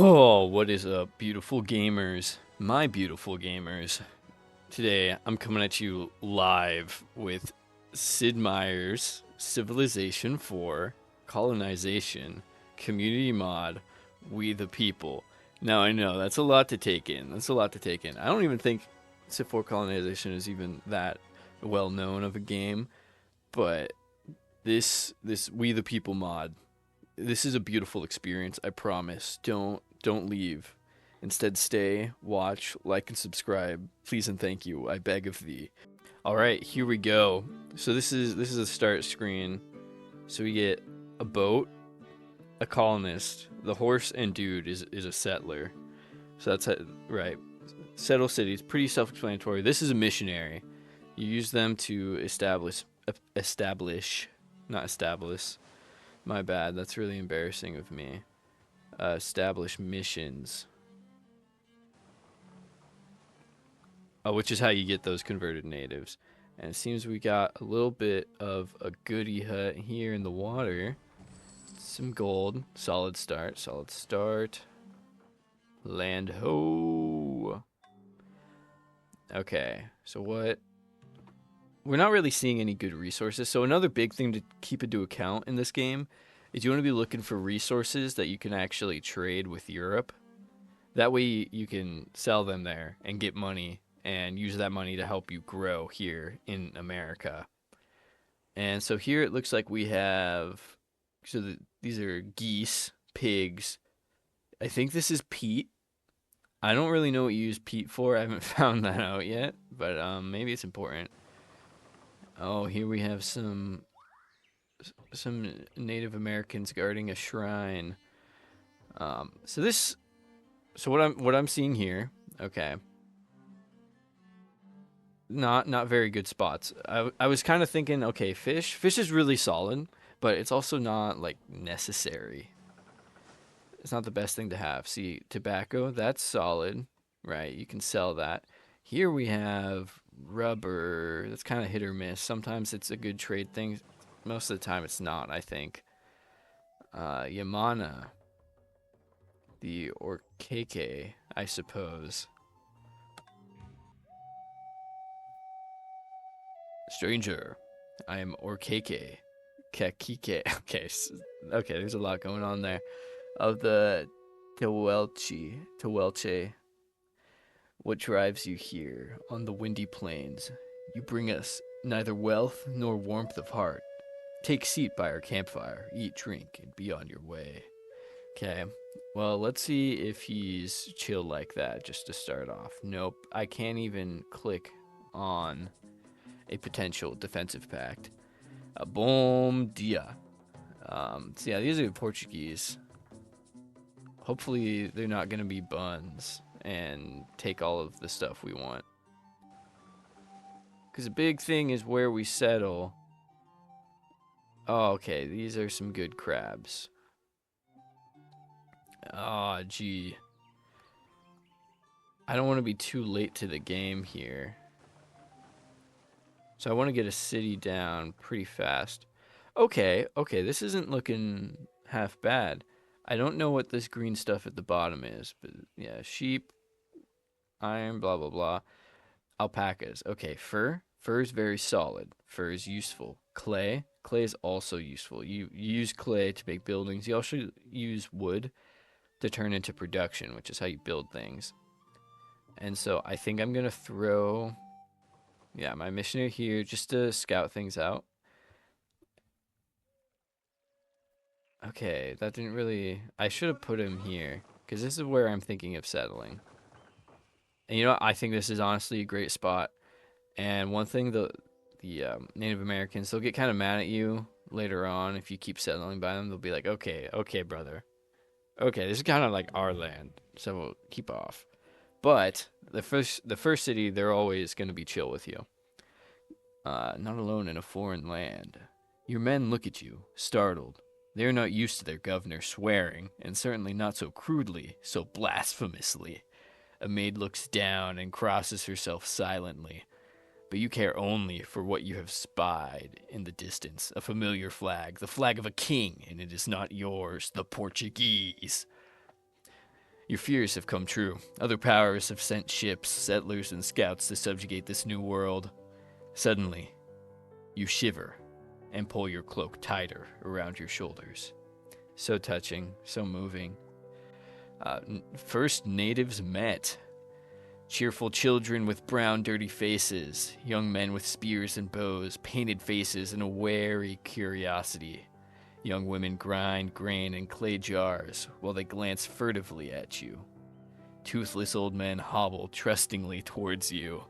Oh, what is up, beautiful gamers? My beautiful gamers. Today, I'm coming at you live with Sid Meier's Civilization 4, Colonization, Community Mod, We the People. Now, I know, that's a lot to take in. That's a lot to take in. I don't even think Civ 4 Colonization is even that well known of a game, but this We the People mod, this is a beautiful experience, I promise. Don't leave. Instead stay, watch, like and subscribe. Please and thank you, I beg of thee. All right, here we go. So this is a start screen. So we get a boat, a colonist, the horse and dude is a settler. So right. Settle cities, pretty self-explanatory. This is a missionary. You use them to not establish. My bad. That's really embarrassing of me. Establish missions. Which is how you get those converted natives. And it seems we got a little bit of a goody hut here in the water. Some gold. Solid start. Solid start. Land ho. Okay. So what? We're not really seeing any good resources. So another big thing to keep into account in this game is you want to be looking for resources that you can actually trade with Europe. That way you can sell them there and get money and use that money to help you grow here in America. And so here it looks like we have, these are geese, pigs. I think this is peat. I don't really know what you use peat for. I haven't found that out yet, but maybe it's important. Oh, here we have some Native Americans guarding a shrine. So this, so what I'm seeing here, okay, not very good spots. I was kind of thinking, okay, fish is really solid, but it's also not like necessary. It's not the best thing to have. See, tobacco, that's solid, right? You can sell that. Here we have rubber. That's kind of hit or miss. Sometimes it's a good trade thing. Most of the time it's not, I think. Yamana, the Orkeke, I suppose. Stranger, I am Orkeke. Kakike. Okay, okay, there's a lot going on there. Of the Tewelche, what drives you here on the windy plains? You bring us neither wealth nor warmth of heart. Take seat by our campfire, eat, drink, and be on your way. Okay, well, let's see if he's chill like that just to start off. Nope, I can't even click on a potential defensive pact. Bom dia. So yeah, these are Portuguese. Hopefully they're not gonna be buns and take all of the stuff we want. Because the big thing is where we settle. Oh, okay, these are some good crabs. Ah, oh, gee. I don't want to be too late to the game here. So I want to get a city down pretty fast. Okay, this isn't looking half bad. I don't know what this green stuff at the bottom is, but yeah, sheep, iron, blah, blah, blah. Alpacas. Okay, fur. Fur is very solid. Fur is useful. Clay. Clay is also useful. You use clay to make buildings. You also use wood to turn into production, which is how you build things. And so I think I'm going to throw, yeah, my missionary here just to scout things out. Okay, that didn't really, I should have put him here because this is where I'm thinking of settling. And you know what? I think this is honestly a great spot. And one thing, the Native Americans, they'll get kind of mad at you later on if you keep settling by them. They'll be like, okay, brother. Okay, this is kind of like our land, so we'll keep off. But the first city, they're always going to be chill with you. Not alone in a foreign land. Your men look at you, startled. They are not used to their governor swearing, and certainly not so crudely, so blasphemously. A maid looks down and crosses herself silently. But you care only for what you have spied in the distance, a familiar flag, the flag of a king, and it is not yours, the Portuguese. Your fears have come true. Other powers have sent ships, settlers, and scouts to subjugate this new world. Suddenly, you shiver and pull your cloak tighter around your shoulders. So touching, so moving. First natives met. Cheerful children with brown, dirty faces, young men with spears and bows, painted faces, and a wary curiosity. Young women grind grain in clay jars while they glance furtively at you. Toothless old men hobble trustingly towards you.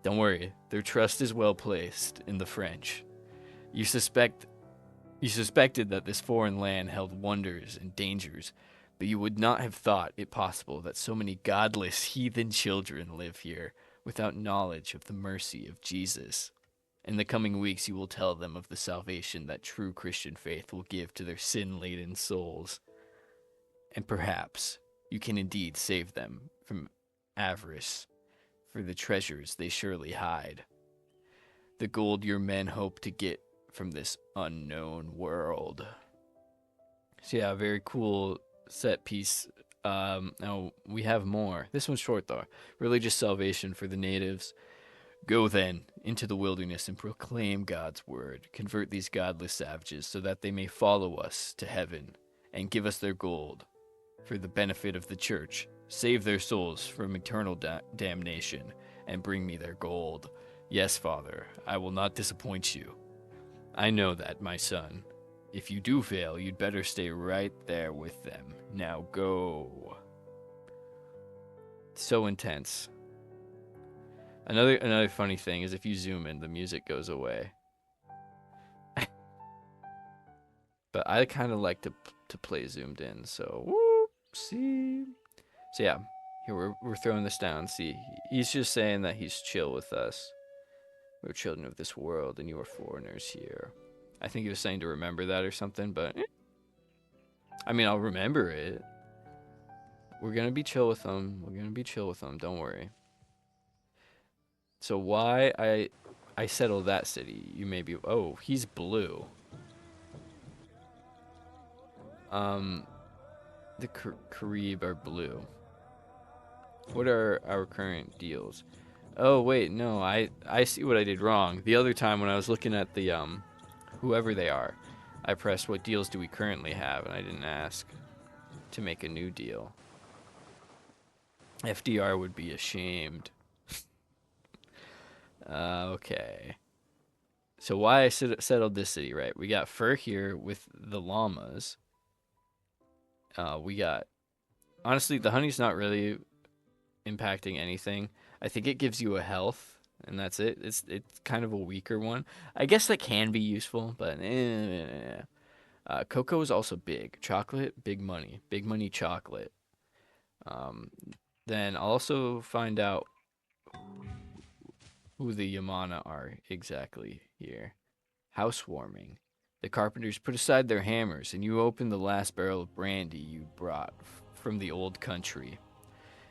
Don't worry, their trust is well placed in the French. You suspected that this foreign land held wonders and dangers, but you would not have thought it possible that so many godless heathen children live here without knowledge of the mercy of Jesus. In the coming weeks, you will tell them of the salvation that true Christian faith will give to their sin-laden souls. And perhaps you can indeed save them from avarice for the treasures they surely hide. The gold your men hope to get from this unknown world. So yeah, very cool set piece. Now we have more. This one's short though. Religious salvation for the natives. Go then into the wilderness and proclaim God's word. Convert these godless savages so that they may follow us to heaven and give us their gold for the benefit of the church. Save their souls from eternal damnation and bring me their gold. Yes, Father, I will not disappoint you. I know that, my son. If you do fail, you'd better stay right there with them. Now go. So intense. Another funny thing is if you zoom in, the music goes away. But I kind of like to play zoomed in, so whoopsie. So yeah, here we're throwing this down. See, he's just saying that he's chill with us. We're children of this world, and you are foreigners here. I think he was saying to remember that or something, but I mean, I'll remember it. We're gonna be chill with them. We're gonna be chill with them. Don't worry. So why I settled that city? You may be. Oh, he's blue. The Carib are blue. What are our current deals? Oh wait, no, I see what I did wrong. The other time when I was looking at the whoever they are, I pressed what deals do we currently have, and I didn't ask to make a new deal. FDR would be ashamed. Okay. So why I settled this city, right? We got fur here with the llamas. We got, honestly, the honey's not really impacting anything. I think it gives you a health, and that's it. It's kind of a weaker one. I guess that can be useful, but cocoa is also big. Chocolate, big money. Big money chocolate. Then I'll also find out who the Yamana are exactly here. Housewarming. The carpenters put aside their hammers, and you open the last barrel of brandy you brought from the old country.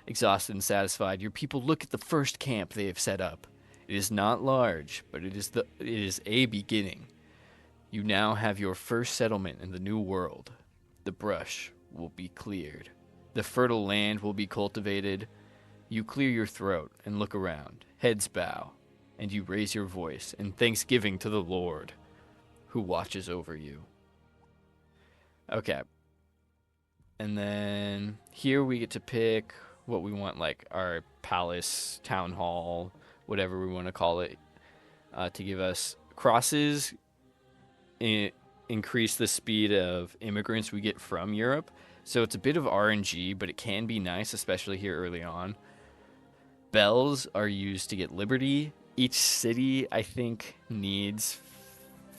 Exhausted and satisfied, your people look at the first camp they have set up. It is not large, but it is a beginning. You now have your first settlement in the new world. The brush will be cleared. The fertile land will be cultivated. You clear your throat and look around. Heads bow, and you raise your voice in thanksgiving to the Lord, who watches over you. Okay. And then here we get to pick what we want, like our palace, town hall, whatever we want to call it, to give us crosses, increase the speed of immigrants we get from Europe. So it's a bit of RNG, but it can be nice, especially here early on. Bells are used to get liberty. Each city, I think, needs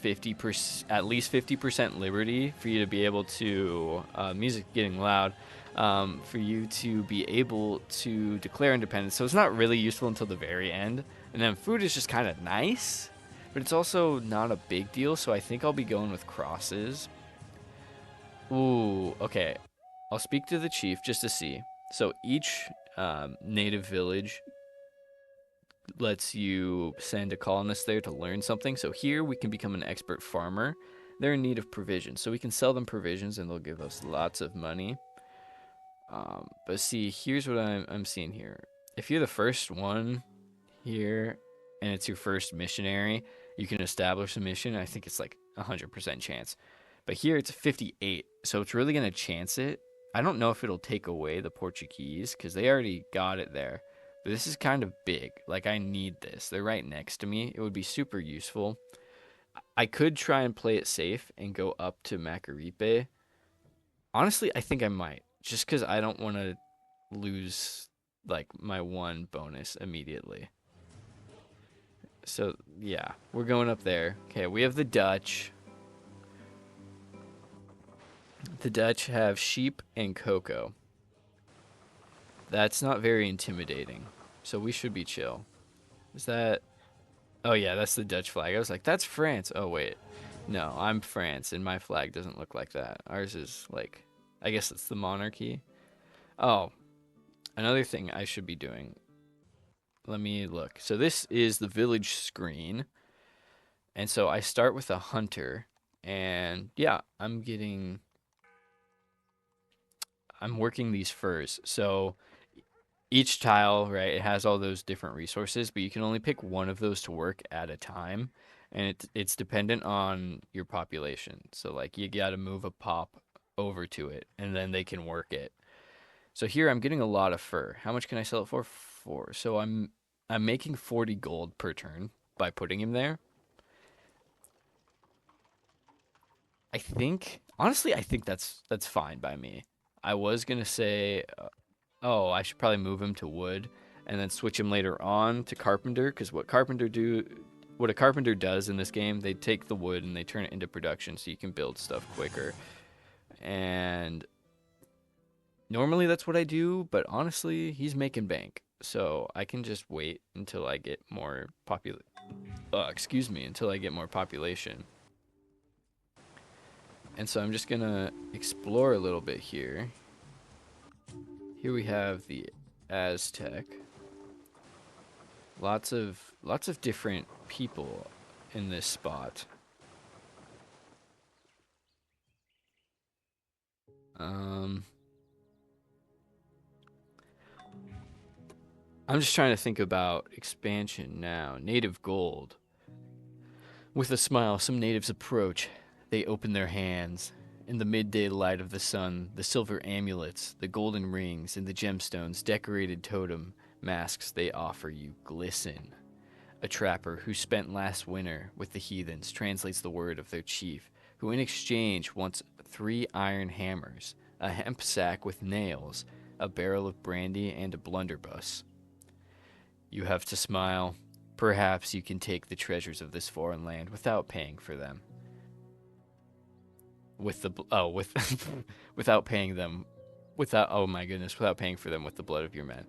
50%, at least 50% liberty for you to be able to, music getting loud, for you to be able to declare independence. So it's not really useful until the very end. And then food is just kind of nice, but it's also not a big deal. So I think I'll be going with crosses. Ooh, okay. I'll speak to the chief just to see. So each native village lets you send a colonist there to learn something. So here we can become an expert farmer. They're in need of provisions, so we can sell them provisions and they'll give us lots of money. But see, here's what I'm seeing here. If you're the first one here and it's your first missionary, you can establish a mission. I think it's like 100% chance. But here it's 58, so it's really going to chance it. I don't know if it'll take away the Portuguese because they already got it there. But this is kind of big. Like, I need this. They're right next to me. It would be super useful. I could try and play it safe and go up to Macaripe. Honestly, I think I might. Just because I don't want to lose, like, my one bonus immediately. So, yeah. We're going up there. Okay, we have the Dutch. The Dutch have sheep and cocoa. That's not very intimidating. So we should be chill. Is that... Oh, yeah, that's the Dutch flag. I was like, that's France. Oh, wait. No, I'm France, and my flag doesn't look like that. Ours is, like... I guess it's the monarchy. Oh, another thing I should be doing. Let me look. So this is the village screen. And so I start with a hunter. And, yeah, I'm working these furs. So each tile, right, it has all those different resources, but you can only pick one of those to work at a time, and it's dependent on your population. So like you got to move a pop over to it, and then they can work it. So here I'm getting a lot of fur. How much can I sell it for? 4. So I'm making 40 gold per turn by putting him there. I think honestly, I think that's fine by me. I was gonna say oh, I should probably move him to wood and then switch him later on to carpenter because what a carpenter does in this game, they take the wood and they turn it into production so you can build stuff quicker. And normally that's what I do, but honestly, he's making bank. So I can just wait until I get more until I get more population. And so I'm just gonna explore a little bit here. Here we have the Aztec. Lots of different people in this spot. I'm just trying to think about expansion now. Native gold. With a smile, some natives approach. They open their hands. In the midday light of the sun, the silver amulets, the golden rings, and the gemstones decorated totem masks they offer you glisten. A trapper who spent last winter with the heathens translates the word of their chief, who in exchange wants 3 iron hammers, a hemp sack with nails, a barrel of brandy, and a blunderbuss. You have to smile. Perhaps you can take the treasures of this foreign land without paying for them. Without paying them, without paying for them with the blood of your men.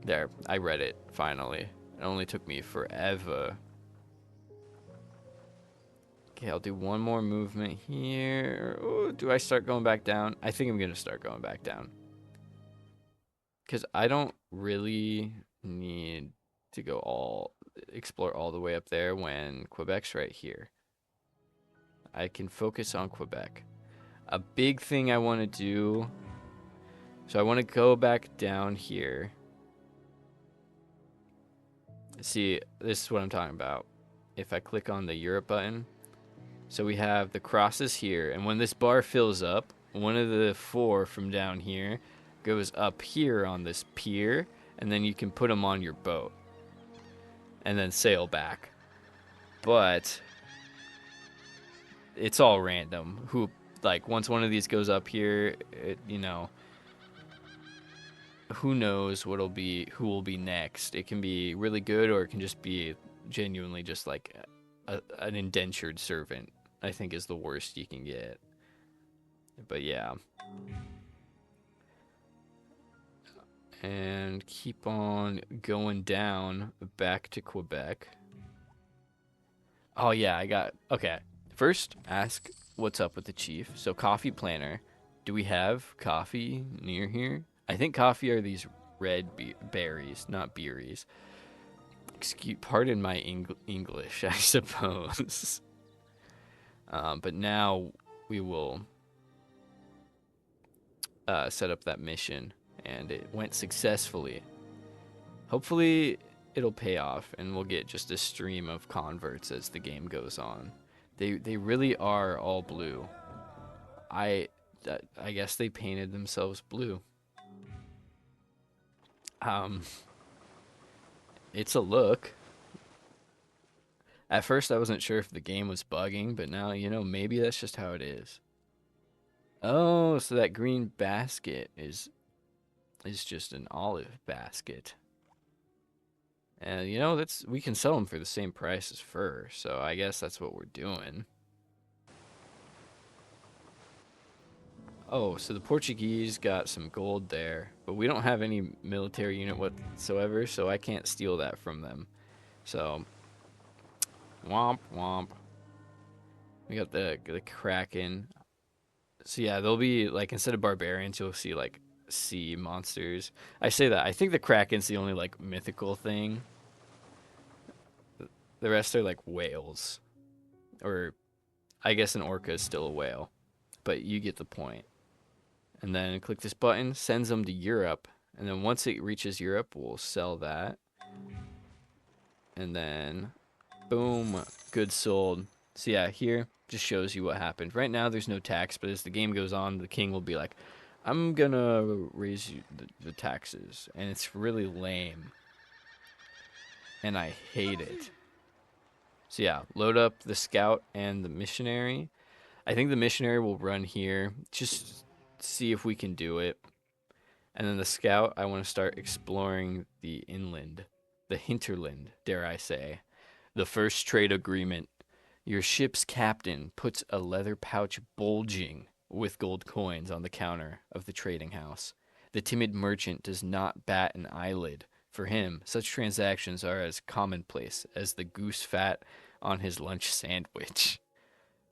There, I read it finally. It only took me forever. Okay, I'll do one more movement here. Ooh, do I start going back down? I think I'm gonna start going back down. Because I don't really need to explore all the way up there when Quebec's right here. I can focus on Quebec. A big thing I want to do. So I want to go back down here. See, this is what I'm talking about. If I click on the Europe button, so we have the crosses here, and when this bar fills up, one of the 4 from down here goes up here on this pier, and then you can put them on your boat and then sail back. But it's all random. Once one of these goes up here, who knows who will be next. It can be really good, or it can just be genuinely just like an indentured servant, I think is the worst you can get. But yeah. And keep on going down back to Quebec. Oh yeah, okay. First, ask what's up with the chief. So coffee planter. Do we have coffee near here? I think coffee are these red berries, not berries. Pardon my English, I suppose. But now we will set up that mission, and it went successfully. Hopefully, it'll pay off, and we'll get just a stream of converts as the game goes on. They really are all blue. I I guess they painted themselves blue. Um, it's a look. At first, I wasn't sure if the game was bugging, but now, maybe that's just how it is. Oh, so that green basket is just an olive basket. And that's we can sell them for the same price as fur, so I guess that's what we're doing. Oh, so the Portuguese got some gold there, but we don't have any military unit whatsoever, so I can't steal that from them. So, womp womp. We got the Kraken. So yeah, they'll be like, instead of barbarians, you'll see like sea monsters. I say that. I think the Kraken's the only like mythical thing. The rest are like whales, or I guess an orca is still a whale, but you get the point. And then click this button, sends them to Europe, and then once it reaches Europe, we'll sell that. And then, boom, goods sold. So yeah, here just shows you what happened. Right now, there's no tax, but as the game goes on, the king will be like, I'm gonna raise you the taxes, and it's really lame, and I hate it. So yeah, load up the scout and the missionary. I think the missionary will run here, just see if we can do it. And then the scout, I want to start exploring the inland, the hinterland, dare I say. The first trade agreement. Your ship's captain puts a leather pouch bulging with gold coins on the counter of the trading house. The timid merchant does not bat an eyelid. For him, such transactions are as commonplace as the goose fat on his lunch sandwich.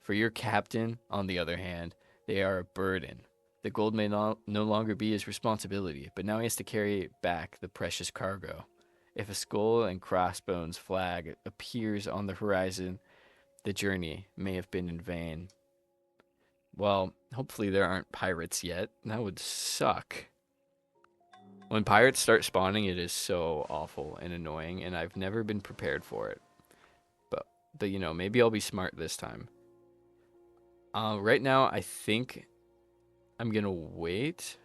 For your captain, on the other hand, they are a burden. The gold may no longer be his responsibility, but now he has to carry back the precious cargo. If a skull and crossbones flag appears on the horizon, the journey may have been in vain. Well, hopefully there aren't pirates yet. That would suck. When pirates start spawning, it is so awful and annoying, and I've never been prepared for it. But maybe I'll be smart this time. Right now, I think I'm gonna wait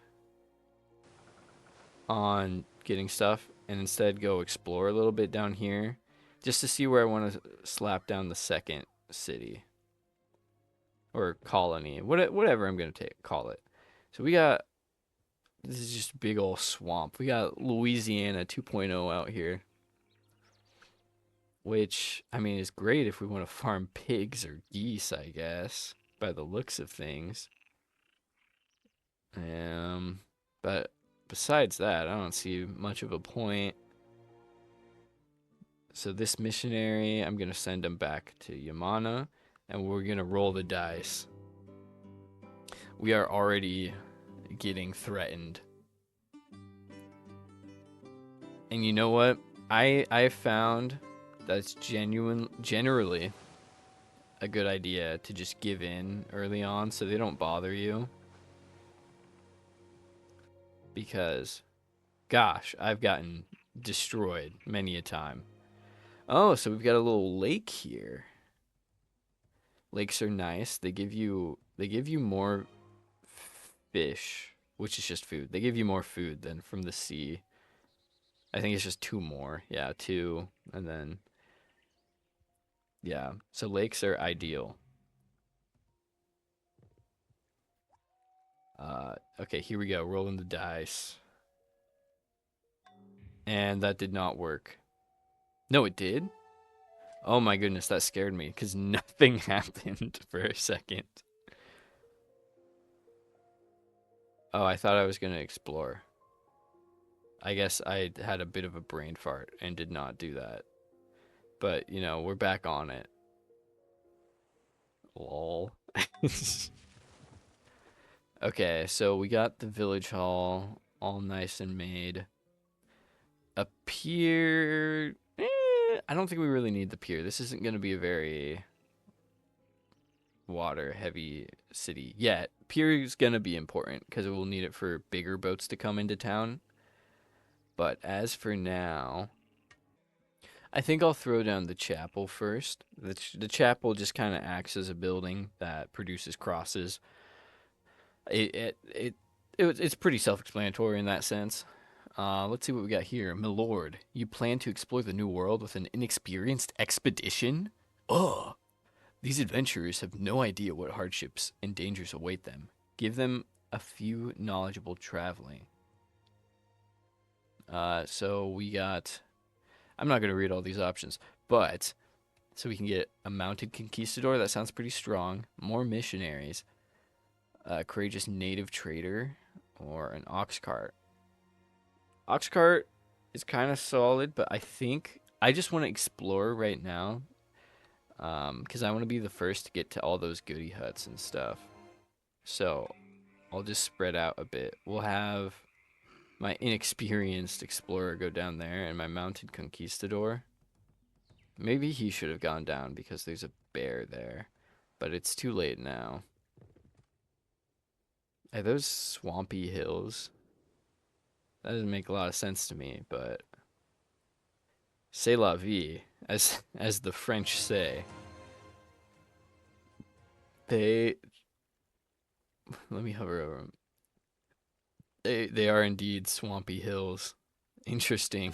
on getting stuff and instead go explore a little bit down here just to see where I want to slap down the second city or colony, whatever I'm gonna call it. So this is just a big old swamp. We got Louisiana 2.0 out here, which I mean is great if we want to farm pigs or geese, I guess, by the looks of things. But besides that, I don't see much of a point. So this missionary, I'm going to send him back to Yamana, and we're going to roll the dice. We are already getting threatened. And you know what? I found that's generally a good idea to just give in early on so they don't bother you. Because, gosh, I've gotten destroyed many a time. Oh, so we've got a little lake here. Lakes are nice. They give you more fish, which is just food. They give you more food than from the sea. I think it's just two more. Yeah, two, and then yeah. So lakes are ideal. Okay, here we go. Rolling the dice. And that did not work. No, it did? Oh my goodness, that scared me because nothing happened for a second. Oh, I thought I was going to explore. I guess I had a bit of a brain fart and did not do that. But, we're back on it. Lol. Okay, so we got the village hall all nice and made. A pier. I don't think we really need the pier. This isn't going to be a very water heavy city yet. Pier is going to be important because it will need it for bigger boats to come into town. But as for now, I think I'll throw down the chapel first. The chapel just kind of acts as a building that produces crosses. It it, it, it's pretty self-explanatory in that sense. Let's see what we got here. Milord, you plan to explore the new world with an inexperienced expedition? Ugh. These adventurers have no idea what hardships and dangers await them. Give them a few knowledgeable traveling. So we got. I'm not going to read all these options, but so we can get a mounted conquistador. That sounds pretty strong. More missionaries. A courageous native trader, or an ox cart. Ox cart is kind of solid, but I think I just want to explore right now. Because I want to be the first to get to all those goodie huts and stuff. So I'll just spread out a bit. We'll have my inexperienced explorer go down there and my mounted conquistador. Maybe he should have gone down because there's a bear there. But it's too late now. Are those swampy hills? That doesn't make a lot of sense to me, but c'est la vie, as the French say. They let me hover over them. They are indeed swampy hills. Interesting.